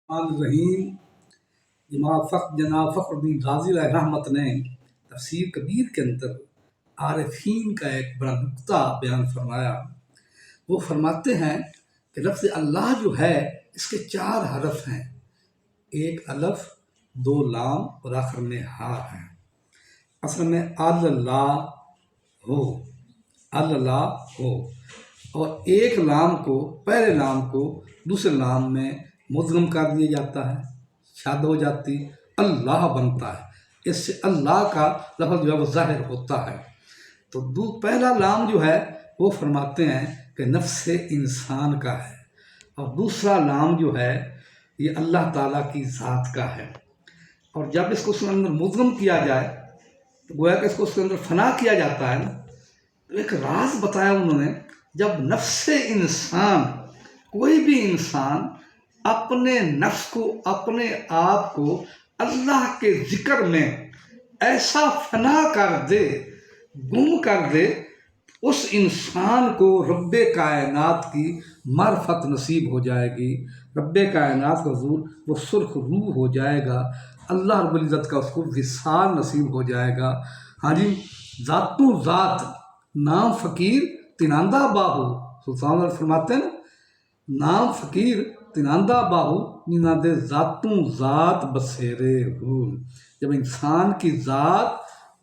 الرحیم جناب فخر الدین رازی علیہ رحمت نے تفسیر کبیر کے اندر عارفین کا ایک بڑا نقطہ بیان فرمایا۔ وہ فرماتے ہیں کہ لفظ اللہ جو ہے اس کے 4 حرف ہیں، 1 الف، 2 لام اور آخر میں ہا ہے۔ اصل میں اللہ ہو اور ایک لام کو، پہلے لام کو دوسرے لام میں مدغم کر دیا جاتا ہے، شاد ہو جاتی، اللہ بنتا ہے۔ اس سے اللہ کا لفظ جو ہے وہ ظاہر ہوتا ہے۔ تو پہلا لام جو ہے وہ فرماتے ہیں کہ نفس انسان کا ہے، اور دوسرا لام جو ہے یہ اللہ تعالیٰ کی ذات کا ہے۔ اور جب اس کو اس کے اندر مدغم کیا جائے تو گویا کہ اس کو اس کے اندر فنا کیا جاتا ہے نا، تو ایک راز بتایا انہوں نے۔ جب نفس انسان، کوئی بھی انسان اپنے نفس کو، اپنے آپ کو اللہ کے ذکر میں ایسا فنا کر دے، گم کر دے، اس انسان کو رب کائنات کی معرفت نصیب ہو جائے گی، رب کائنات کا حضور وہ سرخ روح ہو جائے گا، اللہ رب العزت کا اس کو وصال نصیب ہو جائے گا۔ ہاں جی، ذاتوں ذات نام فقیر تناندہ باہو، سلطان اللہ فرماتے ہیں نا، نام فقیر تناندہ باہو نیناد ذاتوں ذات بسیرے ہو۔ جب انسان کی ذات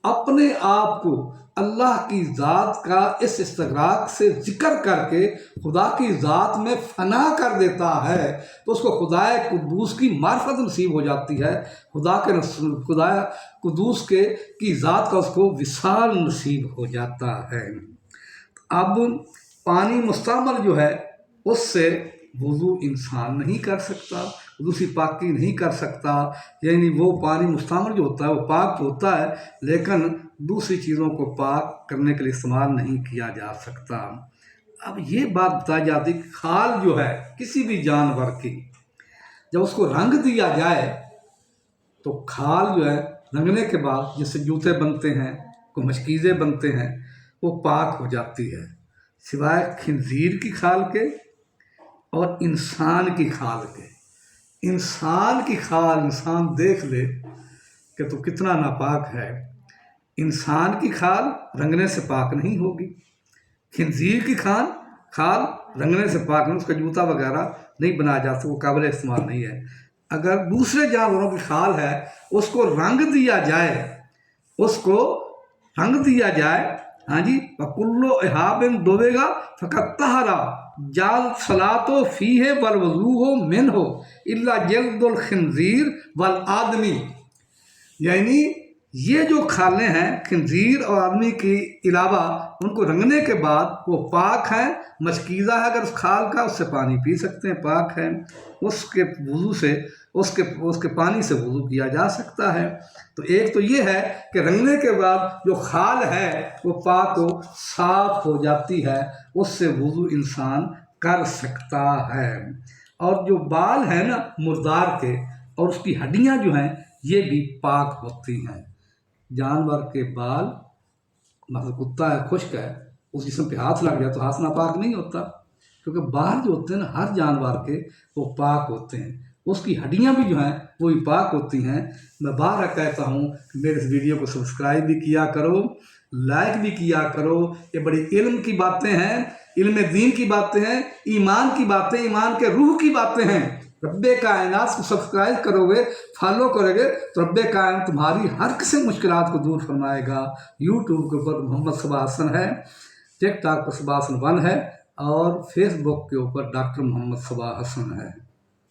اپنے آپ کو اللہ کی ذات کا اس استغراق سے ذکر کر کے خدا کی ذات میں فنا کر دیتا ہے تو اس کو خدا قدوس کی معرفت نصیب ہو جاتی ہے، خدا قدوس کی ذات کا اس کو وصال نصیب ہو جاتا ہے۔ اب پانی مستعمل جو ہے اس سے وضو انسان نہیں کر سکتا، دوسری پاکی نہیں کر سکتا، یعنی وہ پانی مستعمل جو ہوتا ہے وہ پاک ہوتا ہے لیکن دوسری چیزوں کو پاک کرنے کے لیے استعمال نہیں کیا جا سکتا۔ اب یہ بات بتائی جاتی کہ کھال جو ہے کسی بھی جانور کی، جب اس کو رنگ دیا جائے تو کھال جو ہے رنگنے کے بعد جس سے جوتے بنتے ہیں، کوئی مشکیزیں بنتے ہیں، وہ پاک ہو جاتی ہے، سوائے خنزیر کی کھال کے اور انسان کی کھال کے۔ انسان کی کھال انسان دیکھ لے کہ تو کتنا ناپاک ہے، انسان کی کھال رنگنے سے پاک نہیں ہوگی، خنزیر کی کھال رنگنے سے پاک نہیں، اس کا جوتا وغیرہ نہیں بنایا جا سکتا، وہ قابل استعمال نہیں ہے۔ اگر دوسرے جانوروں کی کھال ہے اس کو رنگ دیا جائے، ہاں جی، وَكُلُّ إِحَابٍ دھوے گا فقط طہرا جال صلاۃ فیہ والوضوء منہ الا جلد الخنزیر والآدمی۔ یعنی یہ جو کھالیں ہیں خنزیر اور آدمی کے علاوہ ان کو رنگنے کے بعد وہ پاک ہیں، مشکیزہ ہے اگر اس کھال کا، اس سے پانی پی سکتے ہیں، پاک ہے، اس کے وضو سے، اس کے پانی سے وضو کیا جا سکتا ہے۔ تو ایک تو یہ ہے کہ رنگنے کے بعد جو کھال ہے وہ پاک و صاف ہو جاتی ہے، اس سے وضو انسان کر سکتا ہے۔ اور جو بال ہیں نا مردار کے اور اس کی ہڈیاں جو ہیں یہ بھی پاک ہوتی ہیں۔ جانور کے بال، مطلب کتا ہے، خشک ہے، اس جسم پہ ہاتھ لگ جائے تو ہاتھ ناپاک نہیں ہوتا، کیونکہ بال جو ہوتے ہیں نا ہر جانور کے وہ پاک ہوتے ہیں، اس کی ہڈیاں بھی جو ہیں وہ بھی پاک ہوتی ہیں۔ میں بار کہتا ہوں کہ میرے اس ویڈیو کو سبسکرائب بھی کیا کرو، لائک بھی کیا کرو، یہ بڑی علم کی باتیں ہیں، علم دین کی باتیں ہیں، ایمان کی باتیں، ایمان کے روح کی باتیں ہیں۔ رب کائنات کو سبسکرائب کرو گے، فالو کرو گے تو رب کائنات تمہاری ہر قسم مشکلات کو دور فرمائے گا۔ یوٹیوب کے اوپر محمد صبا حسن ہے، ٹک ٹاک پر صبا حسن 1 ہے، اور فیس بک کے اوپر ڈاکٹر محمد صبا حسن ہے۔